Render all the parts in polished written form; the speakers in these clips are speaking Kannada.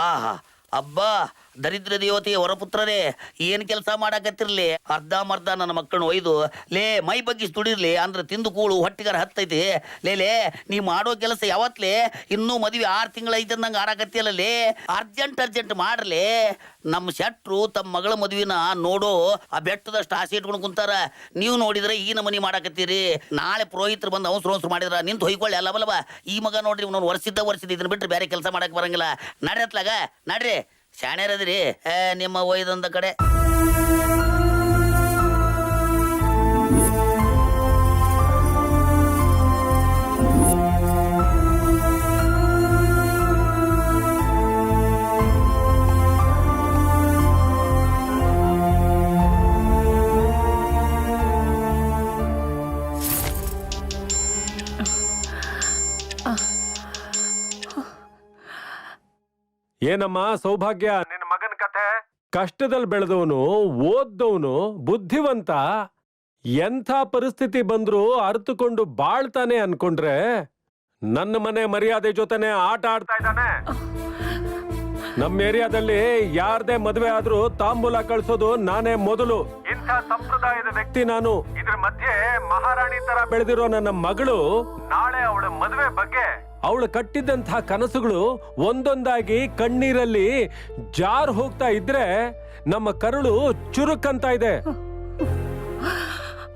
ಆಹಾ ಅಬ್ಬಾ ದರಿದ್ರ ದೇವತೆಯ ಹೊರಪುತ್ರರೇ ಏನ್ ಕೆಲಸ ಮಾಡಾಕತ್ತಿರ್ಲಿ ಅರ್ಧಮರ್ಧ ನನ್ನ ಮಕ್ಕಳನ್ನ ಒಯ್ದು ಲೇ ಮೈ ಬಗ್ಗಿಸಿ ದುಡಿರ್ಲಿ ಅಂದ್ರೆ ತಿಂದು ಕೂಳು ಹೊಟ್ಟಿಗಾರ ಹತ್ತೈತಿ ಲೇ ನೀ ಮಾಡೋ ಕೆಲಸ ಯಾವತ್ಲೇ ಇನ್ನೂ ಮದುವೆ 6 ತಿಂಗಳ ಐತೆ ನಂಗೆ ಆರಾಕತ್ತಿಯಲ್ಲೇ ಅರ್ಜೆಂಟ್ ಮಾಡ್ರಲಿ ನಮ್ಮ ಶೆಟ್ರು ತಮ್ಮ ಮಗಳ ಮದುವಿನ ನೋಡೋ ಆ ಬೆಟ್ಟದಷ್ಟು ಆಸೆ ಇಟ್ಕೊಂಡು ಕುಂತಾರ ನೀವು ನೋಡಿದ್ರೆ ಈ ನಮನಿ ಮಾಡಾಕತ್ತೀರಿ ನಾಳೆ ಪುರೋಹಿತರು ಬಂದು ಅವಸರ ಮಾಡಿದ್ರ ನಿಂತು ಹೊಯ್ಕೊಳ್ಳಿ ಅಲ್ಲವಲ್ಲವ ಈ ಮಗ ನೋಡ್ರಿ ಇವನು ವರ್ಷಿದ್ದ ಇದನ್ನ ಬಿಟ್ಟರೆ ಬೇರೆ ಕೆಲಸ ಮಾಡಕ್ ಬರಂಗಿಲ್ಲ ನಡ್ರಿ ನಡ್ರಿ ಶಾಣ್ಯರದ್ರಿ ನಿಮ್ಮ ಒಯ್ದೊಂದ ಕಡೆ ಏನಮ್ಮ ಸೌಭಾಗ್ಯ, ನಿನ್ನ ಮಗನ ಕಥೆ? ಕಷ್ಟದಲ್ಲಿ ಬೆಳೆದವನು, ಓದ್ದವನು, ಬುದ್ಧಿವಂತ, ಎಂಥ ಪರಿಸ್ಥಿತಿ ಬಂದ್ರು ಅರ್ಥಕೊಂಡು ಬಾಳ್ತಾನೆ ಅನ್ಕೊಂಡ್ರೆ ನನ್ನ ಮನೆ ಮರ್ಯಾದೆ ಜೊತೆನೆ ಆಟ ಆಡ್ತಾ ಇದ್ದಾನೆ. ನಮ್ಮ ಏರಿಯಾದಲ್ಲಿ ಯಾರದೇ ಮದುವೆ ಆದ್ರೂ ತಾಂಬೂಲ ಕಳ್ಸೋದು ನಾನೇ ಮೊದಲು. ಇಂಥ ಸಂಪ್ರದಾಯದ ವ್ಯಕ್ತಿ ನಾನು. ಇದ್ರ ಮಧ್ಯೆ ಮಹಾರಾಣಿ ತರ ಬೆಳೆದಿರೋ ನನ್ನ ಮಗಳು ನಾಳೆ ಅವಳ ಮದುವೆ ಬಗ್ಗೆ ಅವಳು ಕಟ್ಟಿದ್ದಂತಹ ಕನಸುಗಳು ಒಂದೊಂದಾಗಿ ಕಣ್ಣೀರಲ್ಲಿ ಜಾರ್ ಹೋಗ್ತಾ ಇದ್ರೆ ನಮ್ಮ ಕರುಳು ಚುರುಕಂತ ಇದೆ.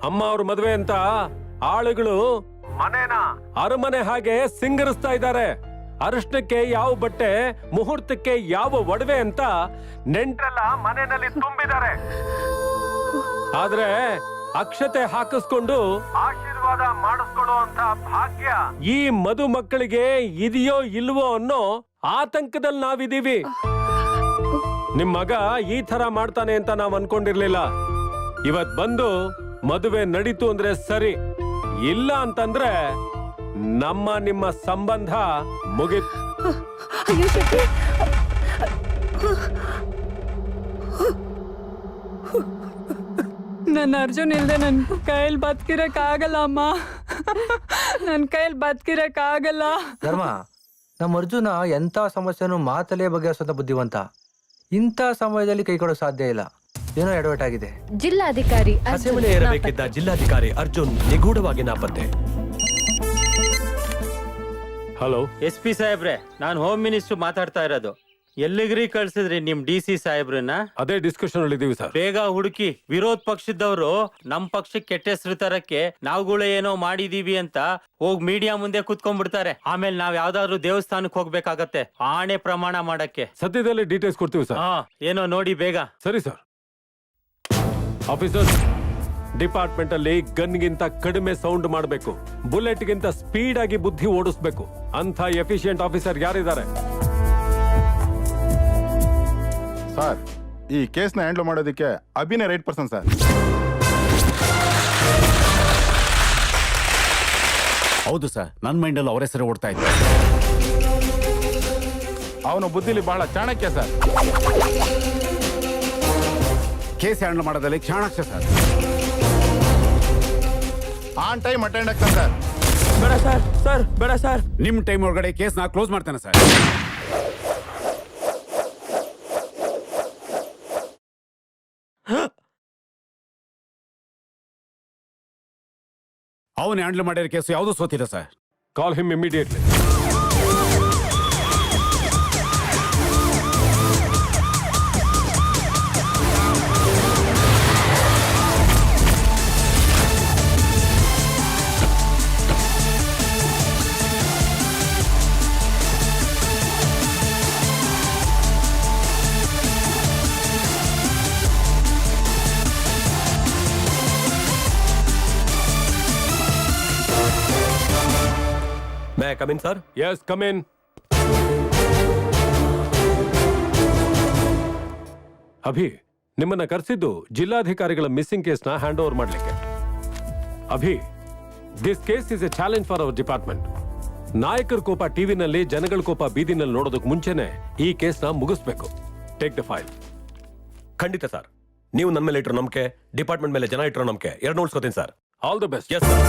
ಅಮ್ಮ ಅವ್ರ ಮದುವೆ ಅಂತ ಆಳುಗಳು ಮನೇನ ಅರಮನೆ ಹಾಗೆ ಸಿಂಗರಿಸ್ತಾ ಇದ್ದಾರೆ. ಅರಿಶಿನಕ್ಕೆ ಯಾವ ಬಟ್ಟೆ, ಮುಹೂರ್ತಕ್ಕೆ ಯಾವ ಒಡವೆ ಅಂತ ನೆಂಟ್ರೆಲ್ಲ ಮನೆಯಲ್ಲಿ ತುಂಬಿದ್ದಾರೆ. ಆದ್ರೆ ಅಕ್ಷತೆ ಹಾಕಿಸ್ಕೊಂಡು ಆಶೀರ್ವಾದ ಮಾಡಿಸ್ಕೊಳ್ಳುವಂತ ಭಾಗ್ಯ ಈ ಮಧು ಮಕ್ಕಳಿಗೆ ಇದೆಯೋ ಇಲ್ವೋ ಅನ್ನೋ ಆತಂಕದಲ್ಲಿ ನಾವಿದೀವಿ. ನಿಮ್ ಮಗ ಈ ತರ ಮಾಡ್ತಾನೆ ಅಂತ ನಾವ್ ಅನ್ಕೊಂಡಿರ್ಲಿಲ್ಲ. ಇವತ್ ಬಂದು ಮದುವೆ ನಡೀತು ಅಂದ್ರೆ ಸರಿ, ಇಲ್ಲ ಅಂತಂದ್ರೆ ನಿಮ್ಮ ಸಂಬಂಧ ಮುಗಿತ್. ನನ್ನ ಅರ್ಜುನ್ ಇಲ್ದೆ ನನ್ ಕೈಯಲ್ಲಿ ಬದುಕಿರಕ್ ಆಗಲ್ಲ ಅಮ್ಮ, ನನ್ ಕೈಯಲ್ಲಿ ಬದುಕಿರಕ್ ಆಗಲ್ಲ. ಧರ್ಮ, ನಮ್ಮ ಅರ್ಜುನ ಎಂತ ಸಮಸ್ಯೆನೂ ಮಾತಲ್ಲೇ ಬಗೆಹರಿಸೋದ ಬುದ್ಧಿವಂತ. ಇಂಥ ಸಮಯದಲ್ಲಿ ಕೈ ಕೊಡೋ ಸಾಧ್ಯ ಇಲ್ಲ. ಏನೋ ಎಡವಟ್ಟಾಗಿದೆ. ಜಿಲ್ಲಾಧಿಕಾರಿ ಹಸೆಮಣೆ ಏರಬೇಕಿದ್ದ ಜಿಲ್ಲಾಧಿಕಾರಿ ಅರ್ಜುನ್ ನಿಗೂಢವಾಗಿ ನಾಪತ್ತೆ. ಹಲೋ SP ಸಾಹೇಬ್ರೆ, ನಾನು ಹೋಮ್ ಮಿನಿಸ್ಟರ್ ಮಾತಾಡ್ತಾ ಇರೋದು. ಎಲ್ಲಿಗ್ರಿ ಕಳ್ಸಿದ್ರಿ ನಿಮ್ DC ಸಾಹೇಬ್ರನ್ನ? ಅದೇ ಡಿಸ್ಕಷನ್ ಅಲ್ಲಿ ಇದೀವಿ ಸರ್. ಬೇಗ ಹುಡುಕಿ. ವಿರೋಧ ಪಕ್ಷದವರು ನಮ್ ಪಕ್ಷಕ್ಕೆ ಕೆಟ್ಟ ಹೆಸರು ತರಕ್ಕೆ ನಾವುಗಳು ಏನೋ ಮಾಡಿದೀವಿ ಅಂತ ಹೋಗ್ ಮೀಡಿಯಾ ಮುಂದೆ ಕುತ್ಕೊಂಡ್ಬಿಡ್ತಾರೆ. ಆಮೇಲೆ ನಾವ್ ಯಾವ್ದಾದ್ರು ದೇವಸ್ಥಾನಕ್ಕೆ ಹೋಗ್ಬೇಕಾಗತ್ತೆ ಆಣೆ ಪ್ರಮಾಣ ಮಾಡಕ್ಕೆ. ಸದ್ಯದಲ್ಲಿ ಡೀಟೇಲ್ಸ್ ಕೊಡ್ತೀವಿ ಸರ್. ಏನೋ ನೋಡಿ ಬೇಗ. ಸರಿ ಸರ್. ಆಫೀಸರ್, ಡಿಪಾರ್ಟ್ಮೆಂಟ್ ಅಲ್ಲಿ ಗನ್ಗಿಂತ ಕಡಿಮೆ ಸೌಂಡ್ ಮಾಡಬೇಕು, ಬುಲೆಟ್ ಗಿಂತ ಸ್ಪೀಡ್ ಆಗಿ ಬುದ್ಧಿ ಓಡಿಸ್ಬೇಕು. ಅಂತ ಎಫಿಷಿಯಂಟ್ ಆಫೀಸರ್ ಯಾರಿದ್ದಾರೆ? ಸರ್, ಈ ಕೇಸ್ನ ಹ್ಯಾಂಡಲ್ ಮಾಡೋದಕ್ಕೆ ಅಭಿನೇ ರೈಟ್ ಪರ್ಸನ್ ಸರ್. ಹೌದು ಸರ್, ನನ್ನ ಮೈಂಡಲ್ಲಿ ಅವರ ಹೆಸರು ಓಡ್ತಾ ಇದ್ದೆ. ಅವನು ಬುದ್ಧಿಲಿ ಬಹಳ ಚಾಣಕ್ಯ ಸರ್. ಕೇಸ್ ಹ್ಯಾಂಡಲ್ ಮಾಡೋದಲ್ಲಿ Chanakya sir. On time attend ಆಗ್ತಾನೆ ಸರ್. ಬೇಡ ಸರ್, ಸರ್ ಬೇಡ ಸರ್. ನಿಮ್ಮ ಟೈಮ್ ಒಳಗಡೆ ಕೇಸ್ನ ಕ್ಲೋಸ್ ಮಾಡ್ತಾನೆ ಸರ್. ಅವನು ಹ್ಯಾಂಡಲ್ ಮಾಡಿರೋ ಕೇಸು ಯಾವುದು ಸೋತಿಲ್ಲ sir. Call him immediately. May I come in, sir? Yes, come in. Abhi, ನಿಮ್ಮನ್ನ ಕರೆಸಿದ್ದು ಜಿಲ್ಲಾಧಿಕಾರಿಗಳ ಮಿಸ್ಸಿಂಗ್ ಕೇಸ್ನ ಹ್ಯಾಂಡ್ ಓವರ್ ಮಾಡಲಿಕ್ಕೆ. Abhi, this case is a challenge for our department. ನಾಯಕರ ಕೋಪ ಟಿವಿನಲ್ಲಿ, ಜನಗಳ ಕೋಪ ಬೀದಿನಲ್ಲಿ ನೋಡೋದಕ್ಕೆ ಮುಂಚೆನೆ ಈ ಕೇಸ್ನ ಮುಗಿಸ್ಬೇಕು. Take the file. ಖಂಡಿತ ಸರ್. ನೀವು ನನ್ನ ಮೇಲೆ ಇಟ್ಟರು ನಂಬಿಕೆ, ಡಿಪಾರ್ಟ್ಮೆಂಟ್ ಮೇಲೆ ಜನ ಇಟ್ಟರು ನಂಬಿಕೆ, ಎರಡು ಉಳಿಸ್ಕೋತೀನಿ sir. All the best. Yes sir.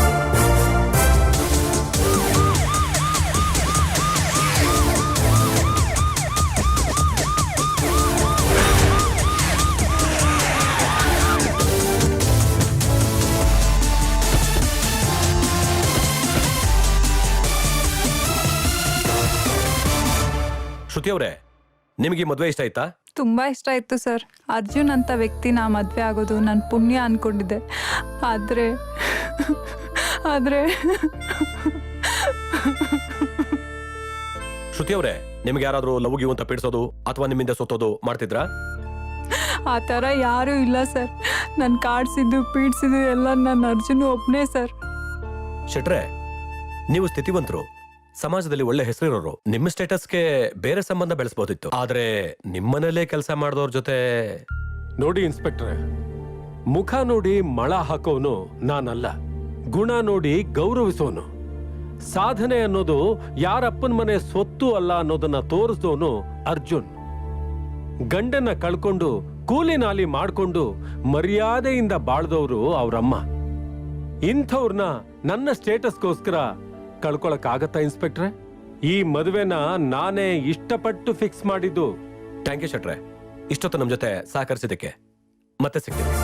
Shruti ಅವರೇ, ನಿಮಗೆ ಈ ಮದುವೆ ಇಷ್ಟ ಆಯ್ತಾ? ತುಂಬ ಇಷ್ಟ ಇತ್ತು ಸರ್. ಅರ್ಜುನ್ ಅಂತ ವ್ಯಕ್ತಿ ನಾ ಮದುವೆ ಆಗೋದು ನನ್ನ ಪುಣ್ಯ ಅನ್ಕೊಂಡಿದ್ದೆ. ಆದರೆ ಶ್ರುತಿ ಅವರೇ, ನಿಮ್ಗೆ ಯಾರಾದ್ರೂ ಲವ್ ಗಿವ್ ಅಂತ ಪೀಡಿಸೋದು ಅಥವಾ ನಿಮ್ಮಿಂದ ಸೋತೋದು ಮಾಡ್ತಿದ್ರಾ? ಆ ಥರ ಯಾರೂ ಇಲ್ಲ ಸರ್. ನನ್ನ ಕಾಡ್ಸಿದ್ದು ಪೀಡ್ಸಿದ್ದು ಎಲ್ಲ ನನ್ನ ಅರ್ಜುನ್ ಒಬ್ಬನೇ ಸರ್. ಶೆಟ್ರೆ, ನೀವು ಸ್ಥಿತಿವಂತರು, ಸಮಾಜದಲ್ಲಿ ಒಳ್ಳೆ ಹೆಸರಿರೋರು, ನಿಮ್ಮ ಸ್ಟೇಟಸ್ಗೆ ಬೇರೆ ಸಂಬಂಧ ಬೆಳೆಸಬಹುದಿತ್ತು. ಆದ್ರೆ ನಿಮ್ಮನೇಲೇ ಕೆಲಸ ಮಾಡಿದವ್ರ ಜೊತೆ ನೋಡಿ ಇನ್ಸ್ಪೆಕ್ಟ್ರೆ, ಮುಖ ನೋಡಿ ಮಳ ಹಾಕೋನು ನಾನಲ್ಲ, ಗುಣ ನೋಡಿ ಗೌರವಿಸೋನು. ಸಾಧನೆ ಅನ್ನೋದು ಯಾರಪ್ಪನ ಮನೆ ಸ್ವತ್ತು ಅಲ್ಲ ಅನ್ನೋದನ್ನ ತೋರಿಸೋನು ಅರ್ಜುನ್. ಗಂಡನ್ನ ಕಳ್ಕೊಂಡು ಕೂಲಿ ನಾಲಿ ಮಾಡ್ಕೊಂಡು ಮರ್ಯಾದೆಯಿಂದ ಬಾಳ್ದವ್ರು ಅವ್ರಮ್ಮ. ಇಂಥವ್ರನ್ನ ನನ್ನ ಸ್ಟೇಟಸ್ಗೋಸ್ಕರ ಕಳ್ಕೊಳಕ್ಕಾಗತ್ತಾ ಇನ್ಸ್ಪೆಕ್ಟ್ರೆ? ಈ ಮದುವೆನ ನಾನೇ ಇಷ್ಟಪಟ್ಟು ಫಿಕ್ಸ್ ಮಾಡಿದ್ದು. ಥ್ಯಾಂಕ್ ಯು ಶೆಟ್ರೆ, ಇಷ್ಟೊತ್ತು ನಮ್ಮ ಜೊತೆ ಸಹಕರಿಸಿದ್ದಕ್ಕೆ. ಮತ್ತೆ ಸಿಗ್ತೀವಿ.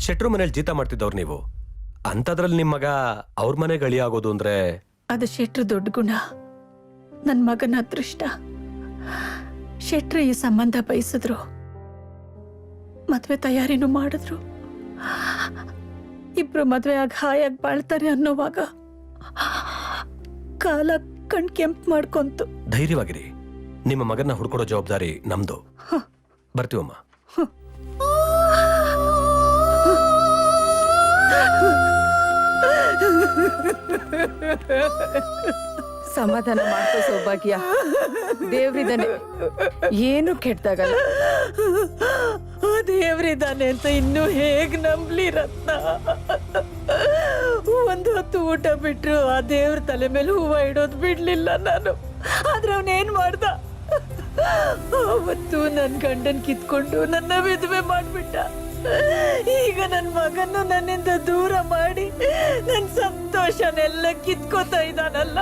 ಶೆಟ್ರು ಮನೇಲಿ ಜೀತ ಮಾಡ್ತಿದ್ದವ್ರು ನೀವು, ಅಂಥದ್ರಲ್ಲಿ ನಿಮ್ಮ ಮಗ ಅವ್ರ ಮನೆಗೆ ಅಳಿಯಾಗೋದು ಅಂದ್ರೆ ಅದು ಶೆಟ್ರು ದೊಡ್ಡ ಗುಣ, ನನ್ನ ಮಗನ ಅದೃಷ್ಟ. ಶೆಟ್ರು ಈ ಸಂಬಂಧ ಬಯಸಿದ್ರು, ಮದ್ವೆ ತಯಾರಿನೂ ಮಾಡಿದ್ರು. ಇಬ್ರು ಮದ್ವೆ ಆಗಿ ಹಾಯಾಗಿ ಬಾಳ್ತಾರೆ ಅನ್ನೋವಾಗ ಕಾಲ ಕಣ್ ಕೆಂಪು ಮಾಡ್ಕೊಂತು. ಧೈರ್ಯವಾಗಿರಿ, ನಿಮ್ಮ ಮಗನ ಹುಡ್ಕೊಡೋ ಜವಾಬ್ದಾರಿ ನಮ್ದು. ಬರ್ತೀವಮ್ಮ. ಸಮಾಧಾನ ಮಾಡ್ಕೋ ಸೌಭಾಗ್ಯ, ದೇವ್ರಿದಾನೆ, ಏನು ಕೆಟ್ಟಾಗಲ್ಲ. ದೇವ್ರಿದಾನೆ ಅಂತ ಇನ್ನೂ ಹೇಗ್ ನಂಬ್ಲಿ ರತ್ನ? ಒಂದು ಹೊತ್ತು ಊಟ ಬಿಟ್ರು ಆ ದೇವ್ರ ತಲೆ ಮೇಲೆ ಹೂವ ಇಡೋದು ಬಿಡ್ಲಿಲ್ಲ ನಾನು. ಆದ್ರೆ ಅವನೇನ್ ಮಾಡ್ದ? ಅವತ್ತು ನನ್ ಗಂಡನ್ ಕಿತ್ಕೊಂಡು ನನ್ನ ವಿಧವೆ ಮಾಡ್ಬಿಟ್ಟ. ಈಗ ನನ್ ಮಗನ್ನು ನನ್ನಿಂದ ದೂರ ಮಾಡಿ ನನ್ ಸಂತೋಷನೆಲ್ಲ ಕಿತ್ಕೋತಾ ಇದ್ದಾನಲ್ಲ.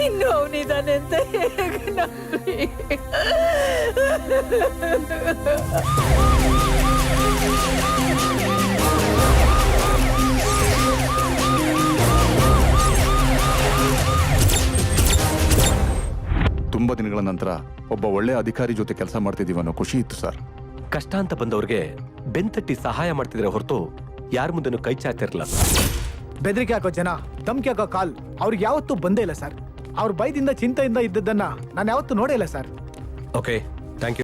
ಇನ್ನು ಅವನಿದ್ದಾನೆ ಅಂತ ಹೇಗೆ ನಂಬಿ? ತುಂಬಾ ದಿನಗಳ ನಂತರ ಒಬ್ಬ ಒಳ್ಳೆ ಅಧಿಕಾರಿ ಜೊತೆ ಕೆಲಸ ಮಾಡ್ತಿದೀವಿ ಅನ್ನೋ ಖುಷಿ ಇತ್ತು ಸರ್. ಕಷ್ಟ ಅಂತ ಬಂದವ್ರಿಗೆ ಬೆನ್ತಟ್ಟಿ ಸಹಾಯ ಮಾಡ್ತಿದ್ರೆ ಹೊರತು ಯಾರ ಮುಂದೆನೂ ಕೈ ಚಾಚಿರಲ್ಲ. ಬೆದರಿಕೆ ಹಾಕೋ ಜನ, ಧಮ್ಕಿ ಹಾಕೋ ಕಾಲ್ ಅವ್ರಿಗೆ ಯಾವತ್ತೂ ಬಂದೇ ಇಲ್ಲ ಸರ್. ಅವ್ರ ಭಯದಿಂದ ಚಿಂತೆಯಿಂದ ಇದ್ದದ್ದನ್ನ ನಾನು ಯಾವತ್ತೂ ನೋಡೇ ಇಲ್ಲ ಸರ್. ಓಕೆ,